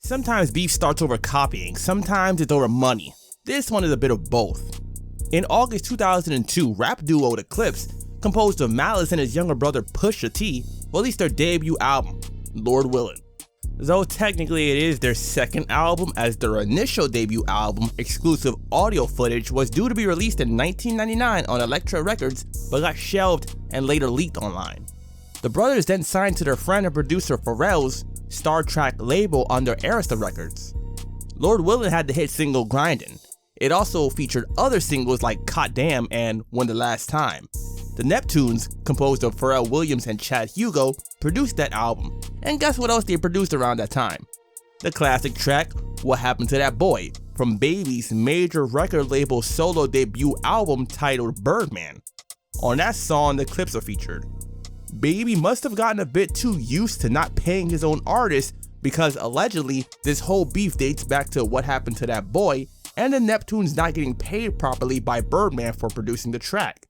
Sometimes beef starts over copying, sometimes it's over money. This one is a bit of both. In August 2002, rap duo The Clipse, composed of Malice and his younger brother Pusha T, released their debut album, Lord Willin'. Though technically it is their second album, as their initial debut album, exclusive audio footage, was due to be released in 1999 on Elektra Records but got shelved and later leaked online. The brothers then signed to their friend and producer Pharrell's Star Trek label under Arista Records. Lord Willin' had the hit single Grindin'. It also featured other singles like Cot Damn and When the Last Time. The Neptunes, composed of Pharrell Williams and Chad Hugo, produced that album, and guess what else they produced around that time? The classic track, What Happened to That Boy, from Baby's major record label solo debut album titled Birdman. On that song, the Clipse are featured. Baby must have gotten a bit too used to not paying his own artists, because allegedly, this whole beef dates back to What Happened to That Boy and the Neptunes not getting paid properly by Birdman for producing the track.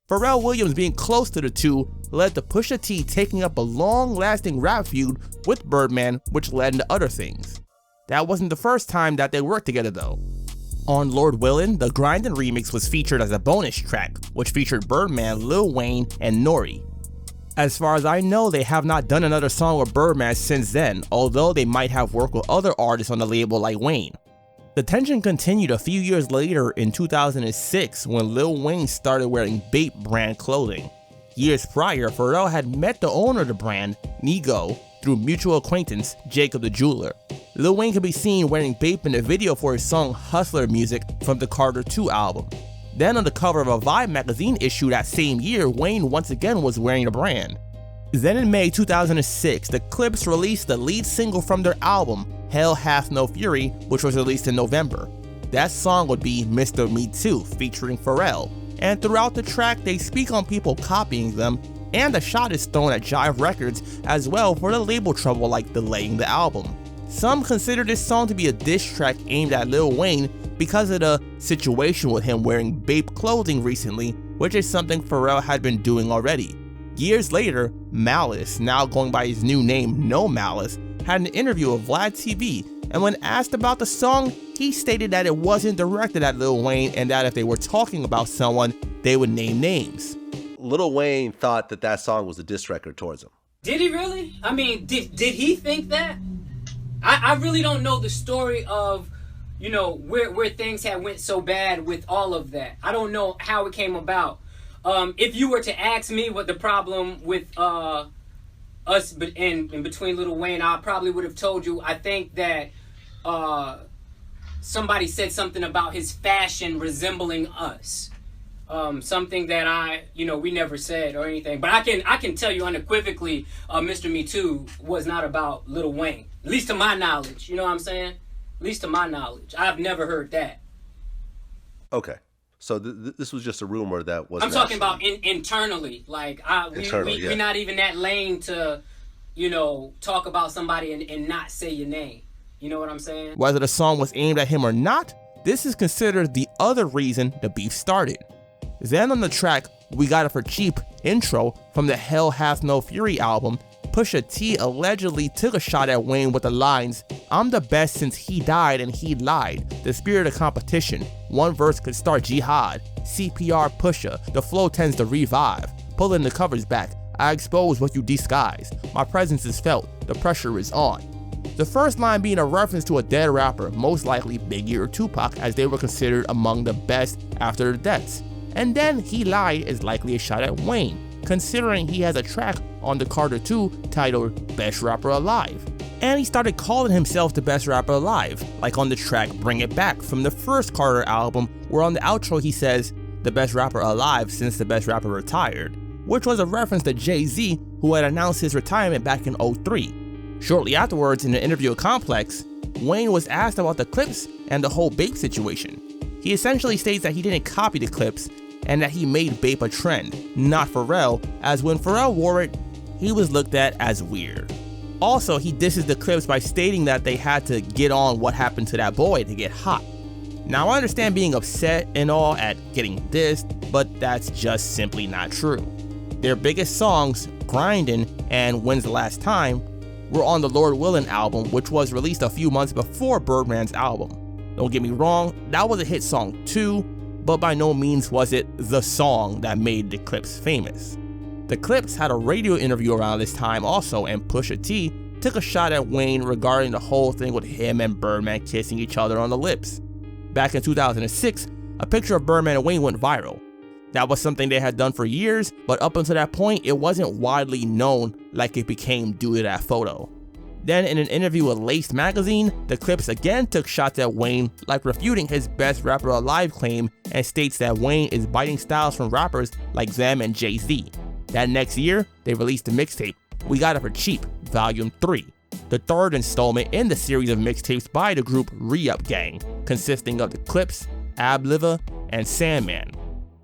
Pharrell Williams being close to the two led to Pusha T taking up a long-lasting rap feud with Birdman, which led into other things. That wasn't the first time that they worked together though. On Lord Willin', the Grindin' remix was featured as a bonus track, which featured Birdman, Lil Wayne, and Nori. As far as I know, they have not done another song with Birdman since then, although they might have worked with other artists on the label like Wayne. The tension continued a few years later in 2006 when Lil Wayne started wearing Bape brand clothing. Years prior, Pharrell had met the owner of the brand, Nigo, through mutual acquaintance, Jacob the Jeweler. Lil Wayne could be seen wearing Bape in the video for his song Hustler Music from the Carter II album. Then on the cover of a Vibe magazine issue that same year, Wayne once again was wearing the brand. Then in May 2006, the Clipse released the lead single from their album, Hell Hath No Fury, which was released in November. That song would be Mr. Me Too, featuring Pharrell, and throughout the track they speak on people copying them, and a shot is thrown at Jive Records as well for the label trouble like delaying the album. Some consider this song to be a diss track aimed at Lil Wayne because of the situation with him wearing Bape clothing recently, which is something Pharrell had been doing already. Years later, Malice, now going by his new name No Malice, had an interview with Vlad TV, and when asked about the song, he stated that it wasn't directed at Lil Wayne and that if they were talking about someone, they would name names. Lil Wayne thought that that song was a diss record towards him. Did he really? I mean, did he think that? I really don't know the story of, you know, where things had went so bad with all of that. I don't know how it came about. If you were to ask me what the problem with us in between Lil Wayne, I probably would have told you. I think that somebody said something about his fashion resembling us. Something that we never said or anything. But I can tell you unequivocally, Mr. Me Too was not about Lil Wayne. At least to my knowledge. You know what I'm saying? At least to my knowledge. I've never heard that. Okay. So this was just a rumor that was. I'm talking about internally. Like, we're not even that lame to, talk about somebody and not say your name. You know what I'm saying? Whether the song was aimed at him or not, this is considered the other reason the beef started. Then on the track, We Got It For Cheap intro from the Hell Hath No Fury album, Pusha T allegedly took a shot at Wayne with the lines, "I'm the best since he died and he lied. The spirit of competition. One verse could start jihad. CPR Pusha. The flow tends to revive. Pulling the covers back. I expose what you disguise. My presence is felt. The pressure is on." The first line being a reference to a dead rapper, most likely Biggie or Tupac, as they were considered among the best after their deaths. And then he lied is likely a shot at Wayne, considering he has a track on the Carter II titled Best Rapper Alive. And he started calling himself the best rapper alive, like on the track Bring It Back from the first Carter album, where on the outro he says, "The best rapper alive since the best rapper retired," which was a reference to Jay-Z, who had announced his retirement back in 2003. Shortly afterwards, in an interview with Complex, Wayne was asked about the Clipse and the whole Bape situation. He essentially states that he didn't copy the Clipse and that he made Bape a trend, not Pharrell, as when Pharrell wore it, he was looked at as weird. Also, he disses the Clipse by stating that they had to get on What Happened to That Boy to get hot. Now, I understand being upset and all at getting dissed, but that's just simply not true. Their biggest songs, Grindin' and When's the Last Time, were on the Lord Willin' album, which was released a few months before Birdman's album. Don't get me wrong, that was a hit song too, but by no means was it the song that made the Clips famous. The Clips had a radio interview around this time also, and Pusha T took a shot at Wayne regarding the whole thing with him and Birdman kissing each other on the lips. Back in 2006, a picture of Birdman and Wayne went viral. That was something they had done for years, but up until that point, it wasn't widely known like it became due to that photo. Then in an interview with Lace magazine, the Clips again took shots at Wayne, like refuting his best rapper alive claim, and states that Wayne is biting styles from rappers like them and Jay-Z. That next year, they released the mixtape, We Got It For Cheap, Volume 3, the third installment in the series of mixtapes by the group Re-Up Gang, consisting of the Clips, Ab-Liva, and Sandman.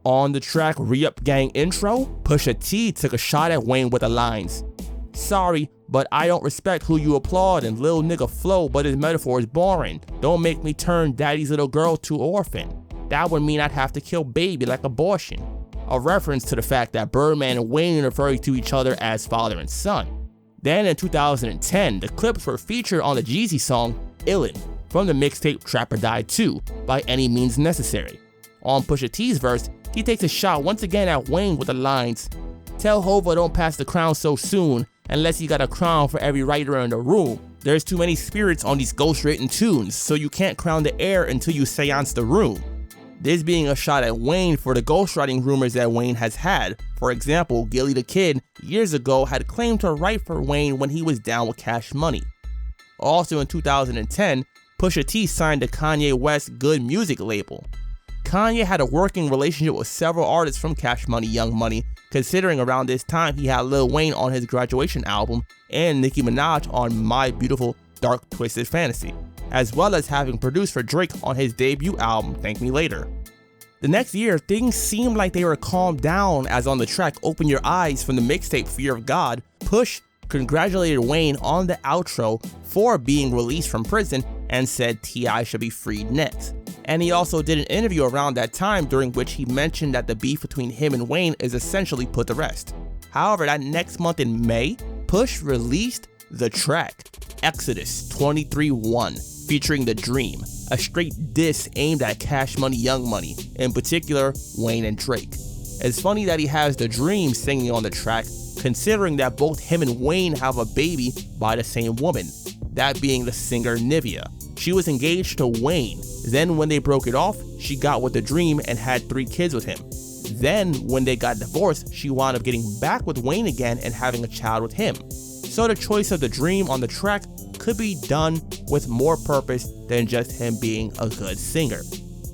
On the track Re-Up Gang intro, Pusha T took a shot at Wayne with the lines, "Sorry, but I don't respect who you applaud and lil nigga flow, but his metaphor is boring. Don't make me turn daddy's little girl to orphan. That would mean I'd have to kill baby like abortion." A reference to the fact that Birdman and Wayne referred to each other as father and son. Then in 2010, the Clips were featured on the Jeezy song Illin from the mixtape Trap or Die 2 by Any Means Necessary. On Pusha T's verse, he takes a shot once again at Wayne with the lines, "Tell Hova don't pass the crown so soon, unless you got a crown for every writer in the room. There's too many spirits on these ghost-written tunes, so you can't crown the air until you seance the room." This being a shot at Wayne for the ghostwriting rumors that Wayne has had. For example, Gilly the Kid years ago had claimed to write for Wayne when he was down with Cash Money. Also in 2010, Pusha T signed to Kanye West's Good Music label. Kanye had a working relationship with several artists from Cash Money, Young Money, considering around this time he had Lil Wayne on his Graduation album and Nicki Minaj on My Beautiful Dark Twisted Fantasy, as well as having produced for Drake on his debut album Thank Me Later. The next year, things seemed like they were calmed down, as on the track Open Your Eyes from the mixtape Fear of God, Push congratulated Wayne on the outro for being released from prison and said T.I. should be freed next. And he also did an interview around that time during which he mentioned that the beef between him and Wayne is essentially put to rest. However, that next month in May, Push released the track Exodus 23-1 featuring The Dream, a straight diss aimed at Cash Money, Young Money, in particular Wayne and Drake. It's funny that he has The Dream singing on the track, considering that both him and Wayne have a baby by the same woman, that being the singer Nivea. She was engaged to Wayne. Then when they broke it off, she got with The Dream and had 3 kids with him. Then when they got divorced, she wound up getting back with Wayne again and having a child with him. So the choice of The Dream on the track could be done with more purpose than just him being a good singer.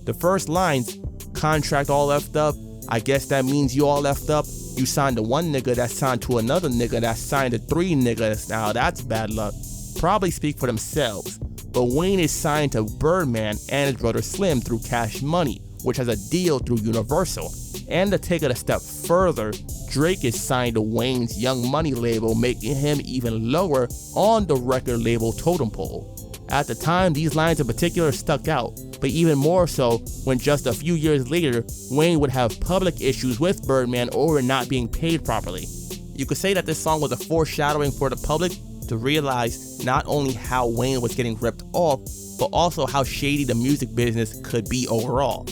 The first lines, "Contract all left up, I guess that means you all left up. You signed to one nigga that signed to another nigga that signed to 3 niggas, now that's bad luck," probably speak for themselves. But Wayne is signed to Birdman and his brother Slim through Cash Money, which has a deal through Universal. And to take it a step further, Drake is signed to Wayne's Young Money label, making him even lower on the record label totem pole. At the time, these lines in particular stuck out, but even more so when just a few years later, Wayne would have public issues with Birdman over not being paid properly. You could say that this song was a foreshadowing for the public to realize not only how Wayne was getting ripped off, but also how shady the music business could be overall.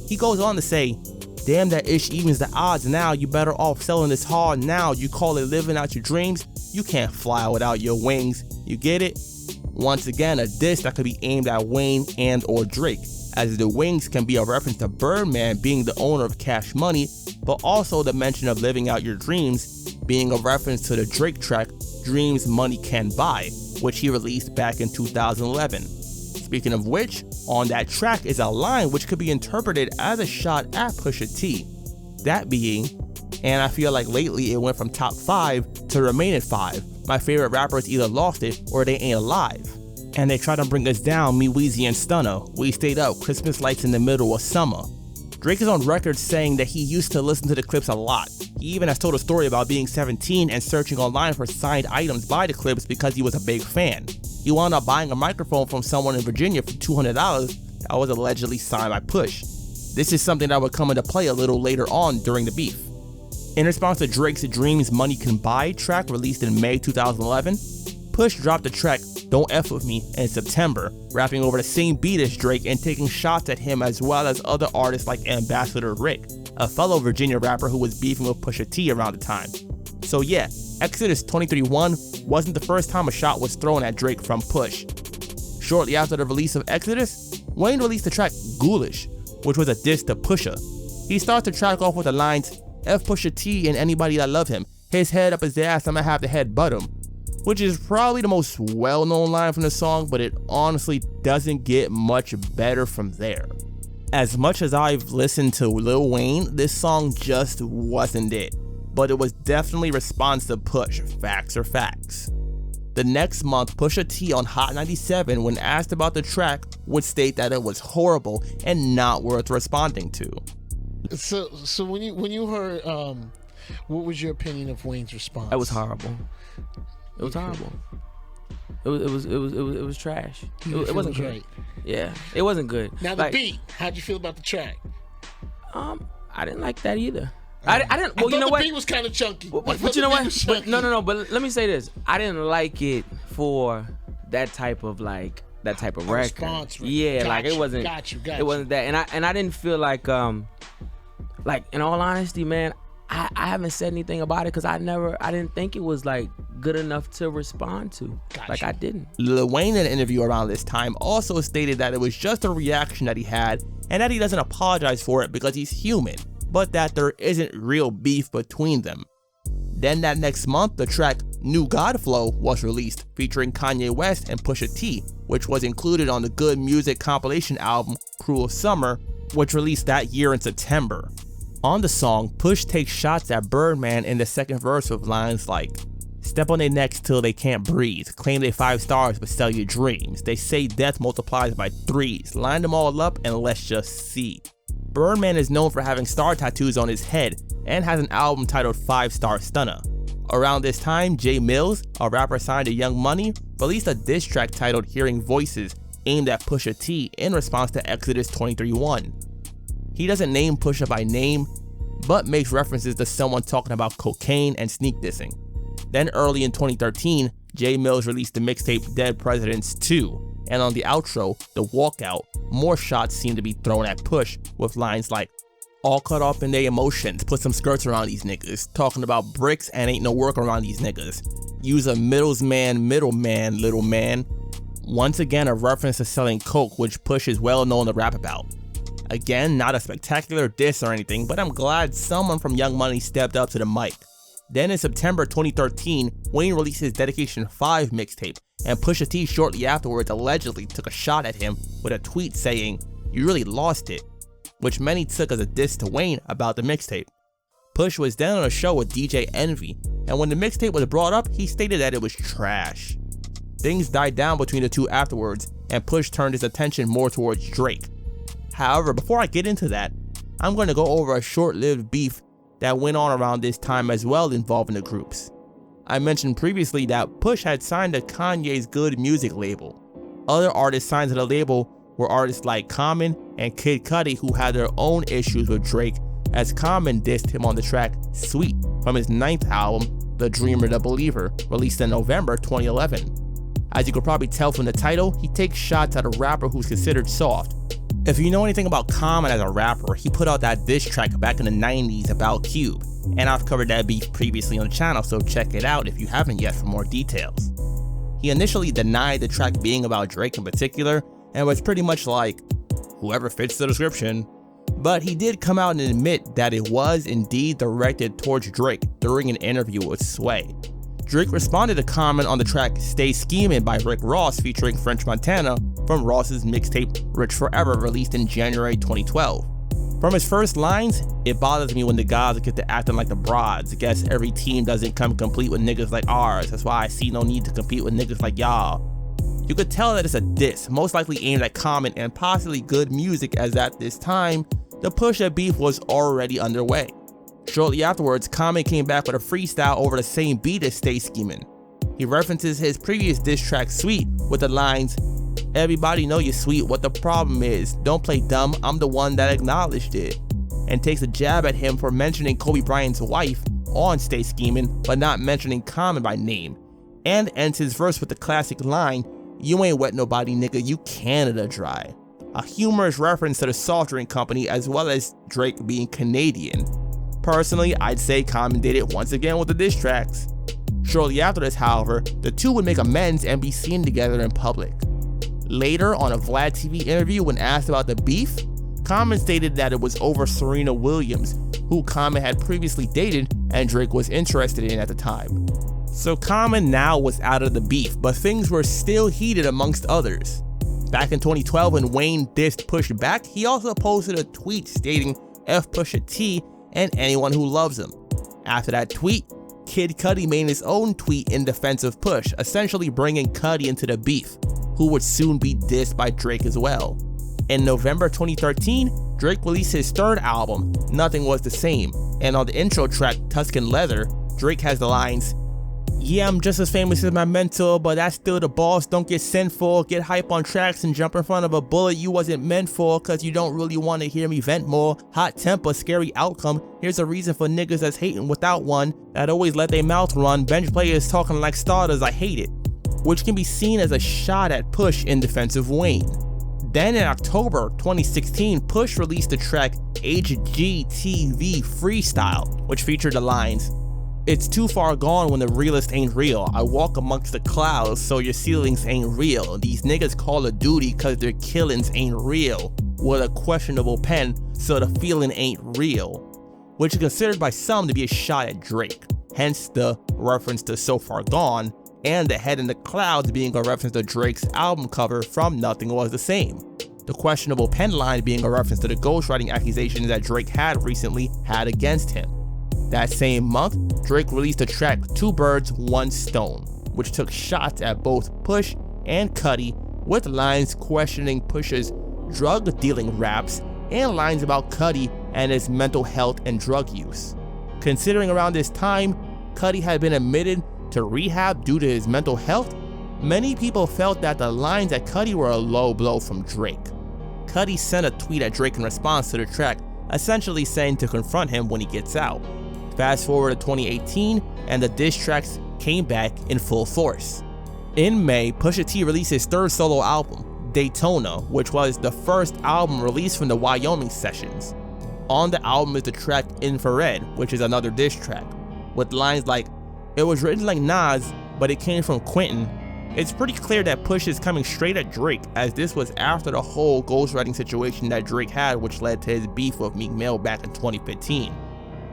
He goes on to say, "Damn, that ish evens the odds now, you better off selling this hard now, you call it living out your dreams, you can't fly without your wings, you get it?" Once again, a diss that could be aimed at Wayne and or Drake, as the wings can be a reference to Birdman being the owner of Cash Money, but also the mention of living out your dreams being a reference to the Drake track Dreams Money Can Buy, which he released back in 2011. Speaking of which, on that track is a line which could be interpreted as a shot at Pusha T. That being, "And I feel like lately it went from top 5 to remain at 5. My favorite rappers either lost it or they ain't alive. And they try to bring us down, me, Weezy, and Stunner. We stayed up, Christmas lights in the middle of summer." Drake is on record saying that he used to listen to the Clips a lot. He even has told a story about being 17 and searching online for signed items by the Clips because he was a big fan. He wound up buying a microphone from someone in Virginia for $200 that was allegedly signed by Push. This is something that would come into play a little later on during the beef. In response to Drake's Dreams Money Can Buy track released in May 2011, Push dropped the track Don't F With Me in September, rapping over the same beat as Drake and taking shots at him as well as other artists like Ambassador Rick, a fellow Virginia rapper who was beefing with Pusha T around the time. So yeah, Exodus 23-1 wasn't the first time a shot was thrown at Drake from Push. Shortly after the release of Exodus, Wayne released the track Ghoulish, which was a diss to Pusha. He starts the track off with the lines, F Pusha T and anybody that love him, his head up his ass, I'ma have to headbutt him, which is probably the most well-known line from the song, but it honestly doesn't get much better from there. As much as I've listened to Lil Wayne, this song just wasn't it, but it was definitely response to Push, facts are facts. The next month, Pusha T on Hot 97, when asked about the track, would state that it was horrible and not worth responding to. So when you heard, what was your opinion of Wayne's response? It was horrible. It was horrible. It was trash. It wasn't good. Yeah, it wasn't good. Now the beat. How'd you feel about the track? I didn't like that either. I didn't. Well, you know the what? beat was kind of chunky. But you know what? But no. But let me say this. I didn't like it for that type of record. Response, yeah, got like you, it wasn't. Got you. It wasn't that. And I didn't feel like in all honesty, man, I haven't said anything about it because I didn't think it was like good enough to respond to. I didn't. Lil Wayne in an interview around this time also stated that it was just a reaction that he had and that he doesn't apologize for it because he's human, but that there isn't real beef between them. Then that next month, the track New God Flow was released, featuring Kanye West and Pusha T, which was included on the Good Music compilation album Cruel Summer, which released that year in September. On the song, Push takes shots at Birdman in the second verse with lines like, step on their necks till they can't breathe, claim they 5 stars but sell your dreams, they say death multiplies by 3s, line them all up and let's just see. Birdman is known for having star tattoos on his head and has an album titled 5 Star Stunner. Around this time, Jae Millz, a rapper signed to Young Money, released a diss track titled Hearing Voices aimed at Pusha T in response to Exodus 23-1. He doesn't name Pusha by name, but makes references to someone talking about cocaine and sneak dissing. Then early in 2013, Jae Millz released the mixtape Dead Presidents 2, and on the outro, The Walkout, more shots seem to be thrown at Push with lines like, all caught up in their emotions, put some skirts around these niggas, talking about bricks and ain't no work around these niggas. Use a middleman, little man. Once again, a reference to selling coke, which Push is well known to rap about. Again, not a spectacular diss or anything, but I'm glad someone from Young Money stepped up to the mic. Then in September 2013, Wayne released his Dedication 5 mixtape, and Pusha T shortly afterwards allegedly took a shot at him with a tweet saying, "You really lost it," which many took as a diss to Wayne about the mixtape. Push was then on a show with DJ Envy, and when the mixtape was brought up, he stated that it was trash. Things died down between the two afterwards, and Push turned his attention more towards Drake. However, before I get into that, I'm going to go over a short-lived beef that went on around this time as well involving the groups. I mentioned previously that Push had signed to Kanye's Good Music label. Other artists signed to the label were artists like Common and Kid Cudi, who had their own issues with Drake, as Common dissed him on the track Sweet from his 9th album, The Dreamer the Believer, released in November 2011. As you could probably tell from the title, he takes shots at a rapper who's considered soft. If you know anything about Common as a rapper, he put out that diss track back in the 90s about Cube, and I've covered that beef previously on the channel, so check it out if you haven't yet for more details. He initially denied the track being about Drake in particular, and was pretty much like, whoever fits the description, but he did come out and admit that it was indeed directed towards Drake during an interview with Sway. Drake responded to Common on the track Stay Schemin' by Rick Ross featuring French Montana from Ross's mixtape Rich Forever, released in January 2012. From his first lines, "It bothers me when the guys get to acting like the broads. Guess every team doesn't come complete with niggas like ours. That's why I see no need to compete with niggas like y'all." You could tell that it's a diss, most likely aimed at Common and possibly Good Music, as at this time, the Pusha beef was already underway. Shortly afterwards, Common came back with a freestyle over the same beat as Stay Schemin'. He references his previous diss track Sweet with the lines, "Everybody know you're sweet, what the problem is? Don't play dumb, I'm the one that acknowledged it," and takes a jab at him for mentioning Kobe Bryant's wife on Stay Schemin', but not mentioning Common by name. and ends his verse with the classic line, "You ain't wet nobody nigga, you Canada dry." A humorous reference to the soft drink company as well as Drake being Canadian. Personally, I'd say Common did it once again with the diss tracks. Shortly after this, however, the two would make amends and be seen together in public. Later, on a Vlad TV interview when asked about the beef, Common stated that it was over Serena Williams, who Common had previously dated and Drake was interested in at the time. So Common now was out of the beef, but things were still heated amongst others. Back in 2012 when Wayne dissed Push back, he also posted a tweet stating F Pusha T and anyone who loves him. After that tweet, Kid Cudi made his own tweet in defense of Push, essentially bringing Cudi into the beef, who would soon be dissed by Drake as well. In November 2013, Drake released his third album, Nothing Was the Same, and on the intro track, Tuscan Leather, Drake has the lines, "Yeah, I'm just as famous as my mentor, but that's still the boss, don't get sinful, get hype on tracks and jump in front of a bullet you wasn't meant for, cause you don't really want to hear me vent more, hot temper, scary outcome, here's a reason for niggas that's hating without one, that always let their mouth run, bench players talking like starters, I hate it," which can be seen as a shot at Push in defense of Wayne. Then in October 2016, Push released the track HGTV Freestyle, which featured the lines, "It's too far gone when the realest ain't real. I walk amongst the clouds so your ceilings ain't real. These niggas call of duty cause their killings ain't real. With a questionable pen so the feeling ain't real," which is considered by some to be a shot at Drake, hence the reference to So Far Gone, and the head in the clouds being a reference to Drake's album cover from Nothing Was the Same. The questionable pen line being a reference to the ghostwriting accusations that Drake had recently had against him. That same month, Drake released the track Two Birds, One Stone, which took shots at both Push and Cudi, with lines questioning Push's drug dealing raps and lines about Cudi and his mental health and drug use. Considering around this time, Cudi had been admitted to rehab due to his mental health, many people felt that the lines at Cudi were a low blow from Drake. Cudi sent a tweet at Drake in response to the track, essentially saying to confront him when he gets out. Fast forward to 2018, and the diss tracks came back in full force. In May, Pusha T released his third solo album, Daytona, which was the first album released from the Wyoming sessions. On the album is the track Infrared, which is another diss track, with lines like, "It was written like Nas, but it came from Quentin." It's pretty clear that Push is coming straight at Drake, as this was after the whole ghostwriting situation that Drake had, which led to his beef with Meek Mill back in 2015.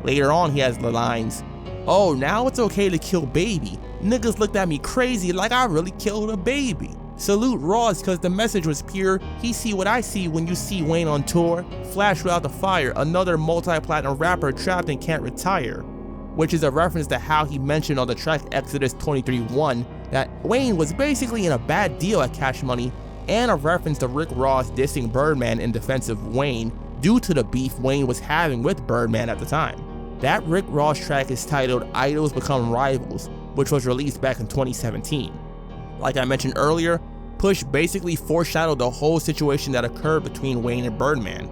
Later on, he has the lines, "Oh, now it's okay to kill baby. Niggas looked at me crazy like I really killed a baby. Salute Ross cause the message was pure. He see what I see when you see Wayne on tour. Flash without the fire, another multi-platinum rapper trapped and can't retire," which is a reference to how he mentioned on the track Exodus 23:1 that Wayne was basically in a bad deal at Cash Money, and a reference to Rick Ross dissing Birdman in defense of Wayne due to the beef Wayne was having with Birdman at the time. That Rick Ross track is titled Idols Become Rivals, which was released back in 2017. Like I mentioned earlier, Push basically foreshadowed the whole situation that occurred between Wayne and Birdman.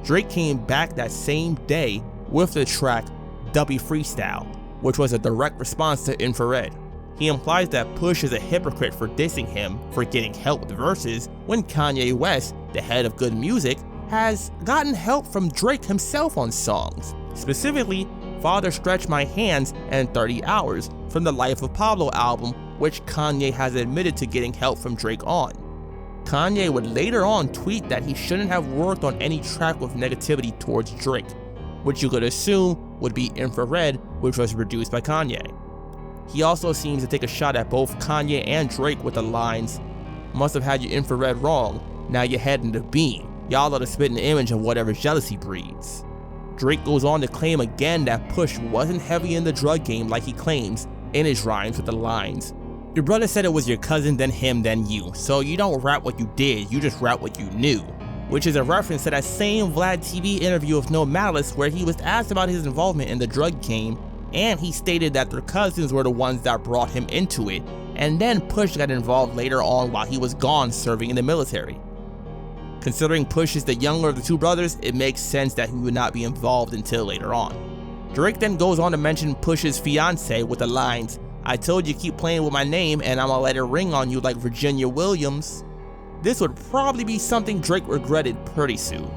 Drake came back that same day with the track Dubby Freestyle, which was a direct response to Infrared. He implies that Push is a hypocrite for dissing him for getting help with verses when Kanye West, the head of Good Music, has gotten help from Drake himself on songs. Specifically, Father Stretch My Hands and 30 Hours from the Life of Pablo album, which Kanye has admitted to getting help from Drake on. Kanye would later on tweet that he shouldn't have worked on any track with negativity towards Drake, which you could assume would be Infrared, which was produced by Kanye. He also seems to take a shot at both Kanye and Drake with the lines, "Must have had your infrared wrong, now you're heading to beam. Y'all are the spitting image of whatever jealousy breeds." Drake goes on to claim again that Push wasn't heavy in the drug game like he claims in his rhymes with the lines, "Your brother said it was your cousin, then him, then you. So you don't rap what you did, you just rap what you knew," which is a reference to that same Vlad TV interview with No Malice where he was asked about his involvement in the drug game, and he stated that their cousins were the ones that brought him into it, and then Push got involved later on while he was gone serving in the military. Considering Push is the younger of the two brothers, it makes sense that he would not be involved until later on. Drake then goes on to mention Push's fiancée with the lines, I told you keep playing with my name and I'ma let it ring on you like Virginia Williams. This would probably be something Drake regretted pretty soon.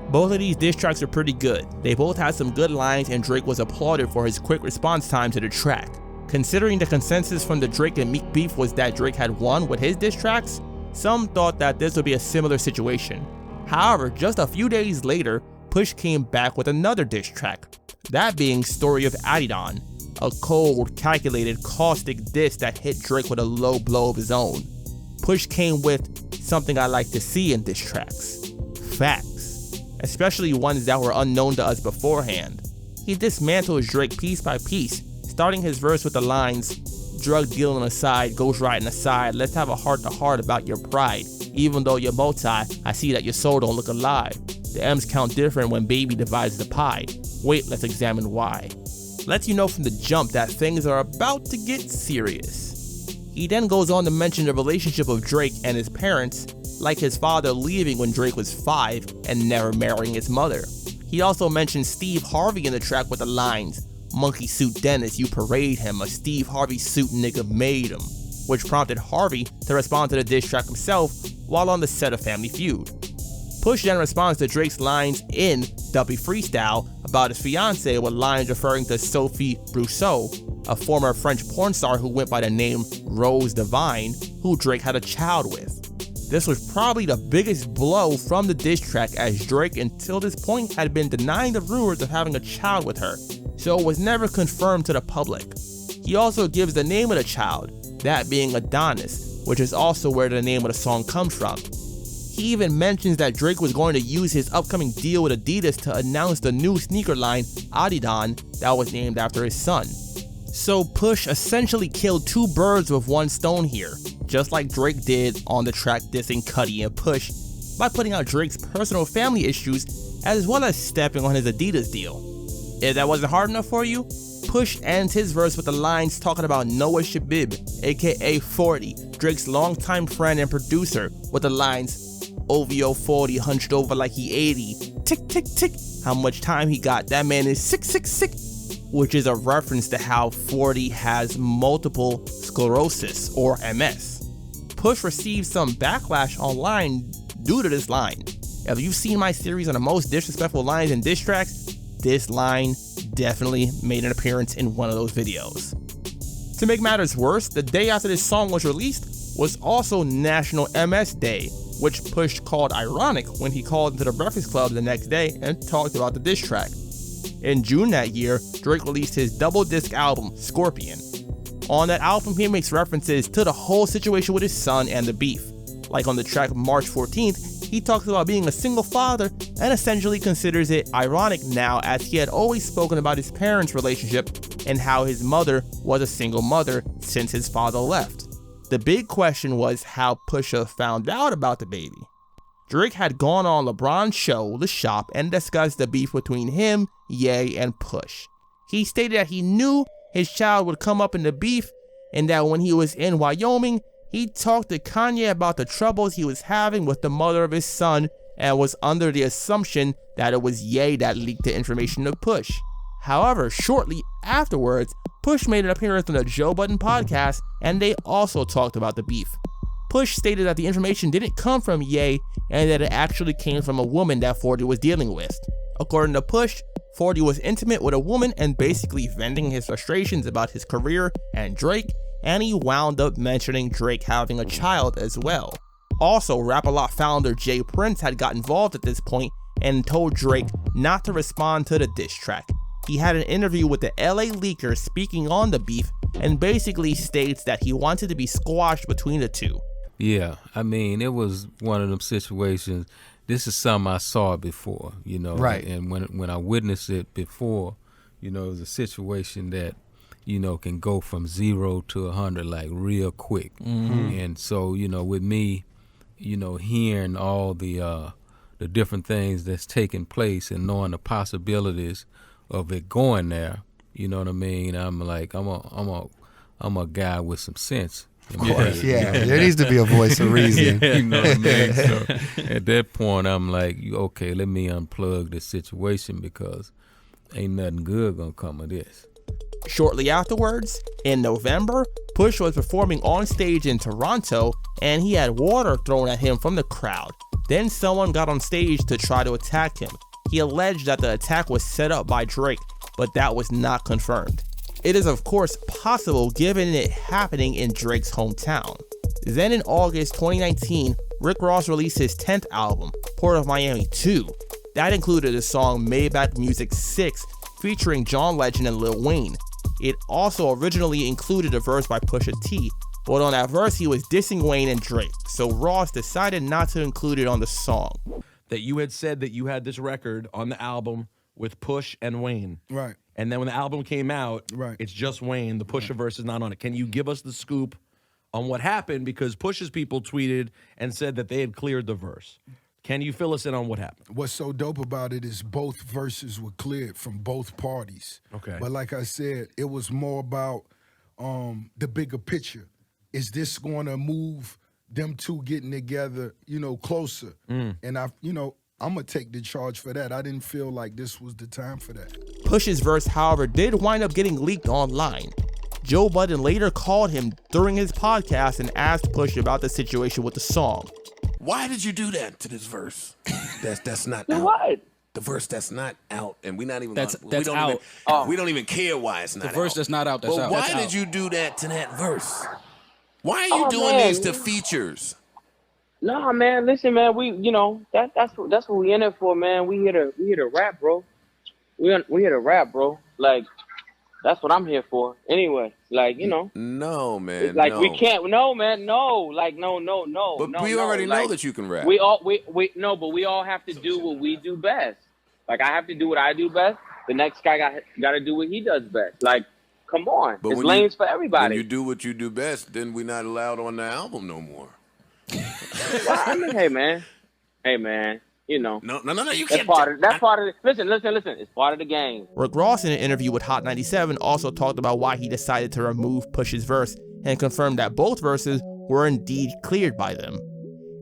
Both of these diss tracks are pretty good. They both had some good lines and Drake was applauded for his quick response time to the track. Considering the consensus from the Drake and Meek beef was that Drake had won with his diss tracks, some thought that this would be a similar situation. However, just a few days later, Push came back with another diss track, that being Story of Adidon, a cold, calculated, caustic diss that hit Drake with a low blow of his own. Push came with something I like to see in diss tracks: facts, especially ones that were unknown to us beforehand. He dismantles Drake piece by piece, starting his verse with the lines, "Drug dealing aside, ghost riding aside, let's have a heart-to-heart about your pride. Even though you're multi, I see that your soul don't look alive. The M's count different when baby divides the pie. Wait, let's examine why." Lets you know from the jump that things are about to get serious. He then goes on to mention the relationship of Drake and his parents, like his father leaving when Drake was 5 and never marrying his mother. He also mentions Steve Harvey in the track with the lines, "Monkey suit Dennis, you parade him, a Steve Harvey suit nigga made him," which prompted Harvey to respond to the diss track himself while on the set of Family Feud. Push then responds to Drake's lines in Duppy Freestyle about his fiancée with lines referring to Sophie Brousseau, a former French porn star who went by the name Rose Divine, who Drake had a child with. This was probably the biggest blow from the diss track, as Drake until this point had been denying the rumors of having a child with her, so it was never confirmed to the public. He also gives the name of the child, that being Adonis, which is also where the name of the song comes from. He even mentions that Drake was going to use his upcoming deal with Adidas to announce the new sneaker line, Adidon, that was named after his son. So Push essentially killed two birds with one stone here, just like Drake did on the track dissing Cudi and Push, by putting out Drake's personal family issues as well as stepping on his Adidas deal. If that wasn't hard enough for you, Push ends his verse with the lines talking about Noah Shabib, aka 40, Drake's longtime friend and producer, with the lines, "OVO 40 hunched over like he 80, tick tick tick, how much time he got, that man is sick sick sick," which is a reference to how 40 has multiple sclerosis or MS. Push received some backlash online due to this line. If you've seen my series on the most disrespectful lines in diss tracks, this line definitely made an appearance in one of those videos. To make matters worse, the day after this song was released was also National MS Day, which Push called ironic when he called into the Breakfast Club the next day and talked about the diss track. In June that year, Drake released his double disc album, Scorpion. On that album, he makes references to the whole situation with his son and the beef. Like on the track March 14th, he talks about being a single father and essentially considers it ironic now, as he had always spoken about his parents' relationship and how his mother was a single mother since his father left. The big question was how Pusha found out about the baby. Drake had gone on LeBron's show, The Shop, and discussed the beef between him, Ye, and Push. He stated that he knew his child would come up in the beef, and that when he was in Wyoming, he talked to Kanye about the troubles he was having with the mother of his son, and was under the assumption that it was Ye that leaked the information to Push. However, shortly afterwards, Push made an appearance on the Joe Budden podcast, and they also talked about the beef. Push stated that the information didn't come from Ye, and that it actually came from a woman that 40 was dealing with. According to Push, 40 was intimate with a woman and basically venting his frustrations about his career and Drake, and he wound up mentioning Drake having a child as well. Also, Rap-A-Lot founder Jay Prince had got involved at this point and told Drake not to respond to the diss track. He had an interview with the LA Leaker speaking on the beef and basically states that he wanted to be squashed between the two. Yeah, I mean, it was one of them situations. This is something I saw before, you know. Right. And when I witnessed it before, you know, it was a situation that, you know, can go from 0 to 100 like real quick. Mm-hmm. And so, you know, with me, you know, hearing all the different things that's taking place and knowing the possibilities of it going there, you know what I mean? I'm like, I'm a guy with some sense. Of course, yeah. There needs to be a voice of reason. You know what I mean? So at that point, I'm like, okay, let me unplug this situation because ain't nothing good gonna come of this. Shortly afterwards, in November, Push was performing on stage in Toronto and he had water thrown at him from the crowd. Then someone got on stage to try to attack him. He alleged that the attack was set up by Drake, but that was not confirmed. It is of course possible given it happening in Drake's hometown. Then in August 2019, Rick Ross released his 10th album, Port of Miami 2. That included the song Maybach Music 6 featuring John Legend and Lil Wayne. It also originally included a verse by Pusha T, but on that verse he was dissing Wayne and Drake, so Ross decided not to include it on the song. That you had said that you had this record on the album with Push and Wayne. Right. And then when the album came out, it's just Wayne. The Pusha verse is not on it. Can you give us the scoop on what happened? Because Push's people tweeted and said that they had cleared the verse. Can you fill us in on what happened? What's so dope about it is both verses were cleared from both parties. Okay. But like I said, it was more about the bigger picture. Is this going to move them two getting together, closer? And I'm going to take the charge for that. I didn't feel like this was the time for that. Push's verse, however, did wind up getting leaked online. Joe Budden later called him during his podcast and asked Push about the situation with the song. Why did you do that to this verse? That's not out. What? The verse that's not out, and we're not even. That's we don't out. Even, we don't even care why it's not out. The verse that's not out. That's out. Why That's did out. you do that to that verse? Why are you doing these to features? Nah, man. Listen, man. We, that's what we in it for, man. We here to rap, bro. We here to rap, bro. Like, that's what I'm here for. Anyway, like, No, man. It's like no. we can't. No, man. No. Like, no. But we already know that you can rap. We but we all have to do what we do best. Like, I have to do what I do best. The next guy got to do what he does best. Like, come on. But it's lanes for everybody. When you do what you do best, then we're not allowed on the album no more. Well, I mean, hey, man. No, you can't. That's part of it. Listen. It's part of the game. Rick Ross, in an interview with Hot 97, also talked about why he decided to remove Push's verse and confirmed that both verses were indeed cleared by them.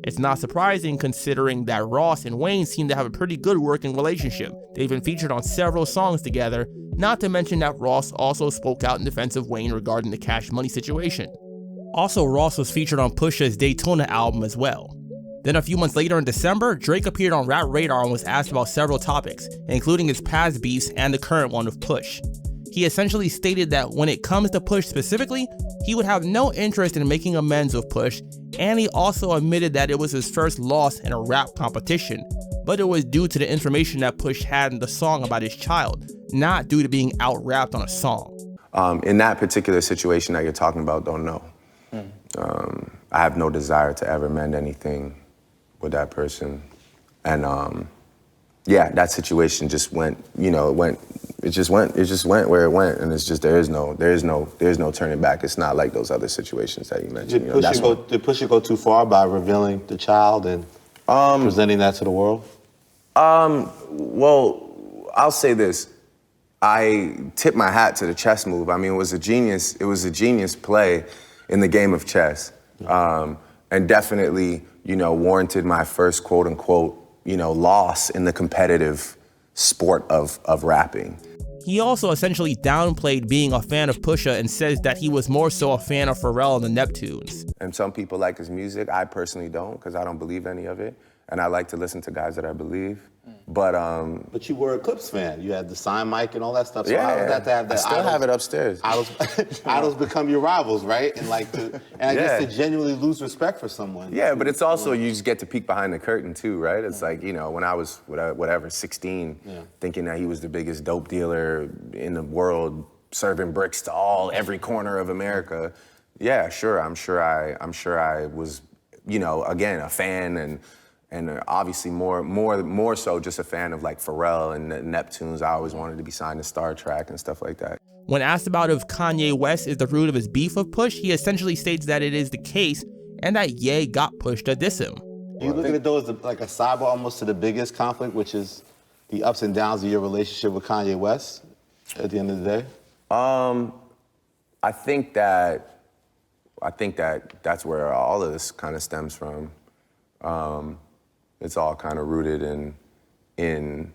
It's not surprising considering that Ross and Wayne seem to have a pretty good working relationship. They've been featured on several songs together, not to mention that Ross also spoke out in defense of Wayne regarding the Cash Money situation. Also, Ross was featured on Pusha's Daytona album as well. Then a few months later in December, Drake appeared on Rap Radar and was asked about several topics, including his past beefs and the current one with Push. He essentially stated that when it comes to Push specifically, he would have no interest in making amends with Push, and he also admitted that it was his first loss in a rap competition, but it was due to the information that Push had in the song about his child, not due to being out-rapped on a song. In that particular situation that you're talking about, don't know. I have no desire to ever mend anything with that person. And that situation just went, it just went where it went, and it's just there's no turning back. It's not like those other situations that you mentioned. Did Pusha go too far by revealing the child and presenting that to the world? Well, I'll say this. I tip my hat to the chess move. I mean, it was a genius play in the game of chess. And definitely, warranted my first quote unquote, loss in the competitive sport of rapping. He also essentially downplayed being a fan of Pusha and says that he was more so a fan of Pharrell and the Neptunes. And some people like his music. I personally don't, because I don't believe any of it. And I like to listen to guys that I believe. But you were a Clips fan. You had the sign mic and all that stuff. So how was that to have that? I still have it upstairs. Idols become your rivals, right? And I guess to genuinely lose respect for someone. Yeah, but it's also, you just get to peek behind the curtain too, right? It's like, when I was, 16, thinking that he was the biggest dope dealer in the world, serving bricks to every corner of America. Yeah, sure, I'm sure I was, again, a fan and obviously more so just a fan of like Pharrell and the Neptunes. I always wanted to be signed to Star Trek and stuff like that. When asked about if Kanye West is the root of his beef with Push, he essentially states that it is the case and that Ye got Push to diss him. Do you look at it though as like a sidebar almost to the biggest conflict, which is the ups and downs of your relationship with Kanye West at the end of the day? I think that that's where all of this kind of stems from. It's all kind of rooted in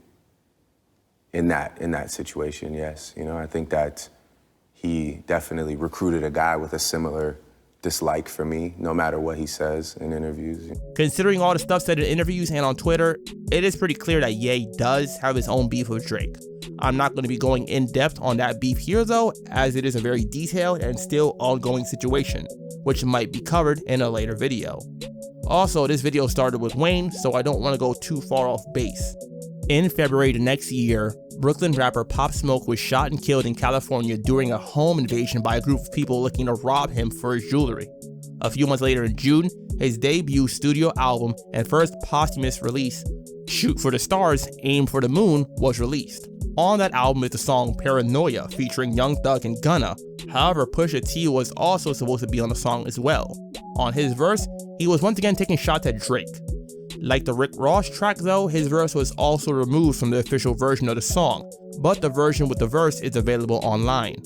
that situation, yes. I think that he definitely recruited a guy with a similar dislike for me, no matter what he says in interviews. Considering all the stuff said in interviews and on Twitter, it is pretty clear that Ye does have his own beef with Drake. I'm not going to be going in depth on that beef here though, as it is a very detailed and still ongoing situation, which might be covered in a later video. Also, this video started with Wayne, so I don't want to go too far off base. In February the next year, Brooklyn rapper Pop Smoke was shot and killed in California during a home invasion by a group of people looking to rob him for his jewelry. A few months later in June, his debut studio album and first posthumous release, Shoot for the Stars, Aim for the Moon, was released. On that album is the song Paranoia featuring Young Thug and Gunna. However, Pusha T was also supposed to be on the song as well. On his verse, he was once again taking shots at Drake. Like the Rick Ross track though, his verse was also removed from the official version of the song, but the version with the verse is available online.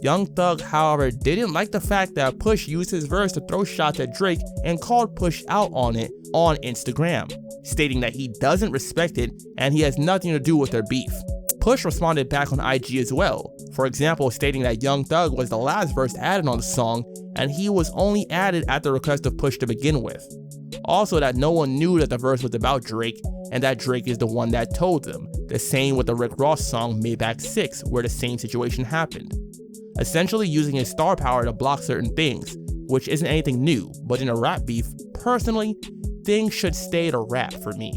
Young Thug, however, didn't like the fact that Push used his verse to throw shots at Drake and called Push out on it on Instagram, stating that he doesn't respect it and he has nothing to do with their beef. Push responded back on IG as well, for example stating that Young Thug was the last verse added on the song and he was only added at the request of Push to begin with. Also that no one knew that the verse was about Drake and that Drake is the one that told them, the same with the Rick Ross song Maybach 6 where the same situation happened. Essentially using his star power to block certain things, which isn't anything new, but in a rap beef, personally, things should stay to rap for me,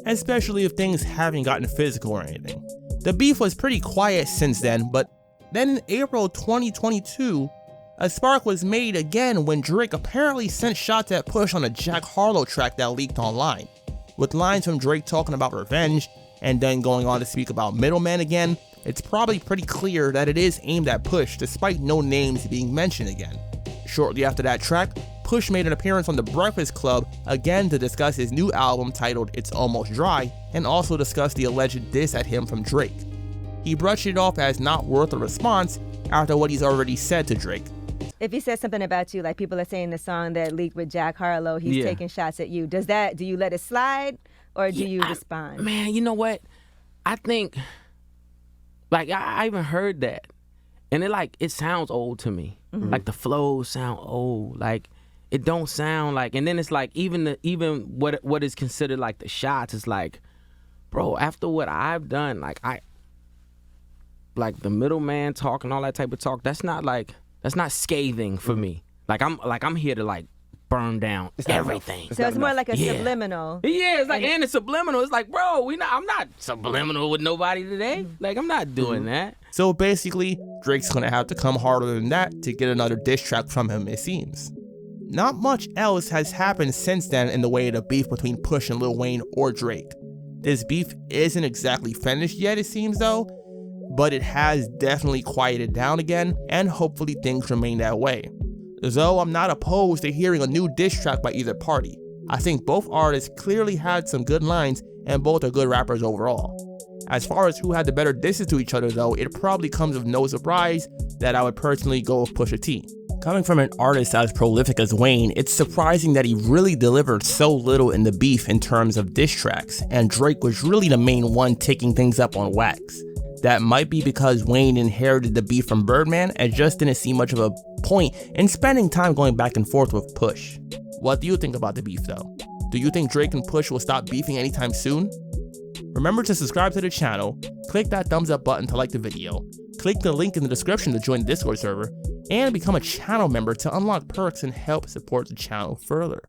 especially if things haven't gotten physical or anything. The beef was pretty quiet since then, but then in April 2022, a spark was made again when Drake apparently sent shots at Push on a Jack Harlow track that leaked online. With lines from Drake talking about revenge, and then going on to speak about middlemen again, it's probably pretty clear that it is aimed at Push despite no names being mentioned again. Shortly after that track, Push made an appearance on The Breakfast Club again to discuss his new album titled It's Almost Dry, and also discuss the alleged diss at him from Drake. He brushed it off as not worth a response after what he's already said to Drake. If he says something about you, like people are saying the song that leaked with Jack Harlow, he's taking shots at you. Do you let it slide or do you respond? Man, you know what? I think, like, I even heard that. And it sounds old to me. Mm-hmm. Like the flows sound old. Like it don't sound like, and then it's like even what is considered like the shots is like, bro, after what I've done, like the middleman talk and all that type of talk, that's not scathing for me. Like I'm here to like burn down everything. So it's more like a subliminal. Yeah, it's like, and it's subliminal. It's like, bro, I'm not subliminal with nobody today. Like I'm not doing that. So basically, Drake's gonna have to come harder than that to get another diss track from him, it seems. Not much else has happened since then in the way of the beef between Push and Lil Wayne or Drake. This beef isn't exactly finished yet, it seems though, but it has definitely quieted down again, and hopefully things remain that way. Though I'm not opposed to hearing a new diss track by either party. I think both artists clearly had some good lines and both are good rappers overall. As far as who had the better disses to each other though, it probably comes with no surprise that I would personally go with Pusha T. Coming from an artist as prolific as Wayne, it's surprising that he really delivered so little in the beef in terms of diss tracks, and Drake was really the main one taking things up on wax. That might be because Wayne inherited the beef from Birdman and just didn't see much of a point in spending time going back and forth with Push. What do you think about the beef though? Do you think Drake and Push will stop beefing anytime soon? Remember to subscribe to the channel, click that thumbs up button to like the video, click the link in the description to join the Discord server, and become a channel member to unlock perks and help support the channel further.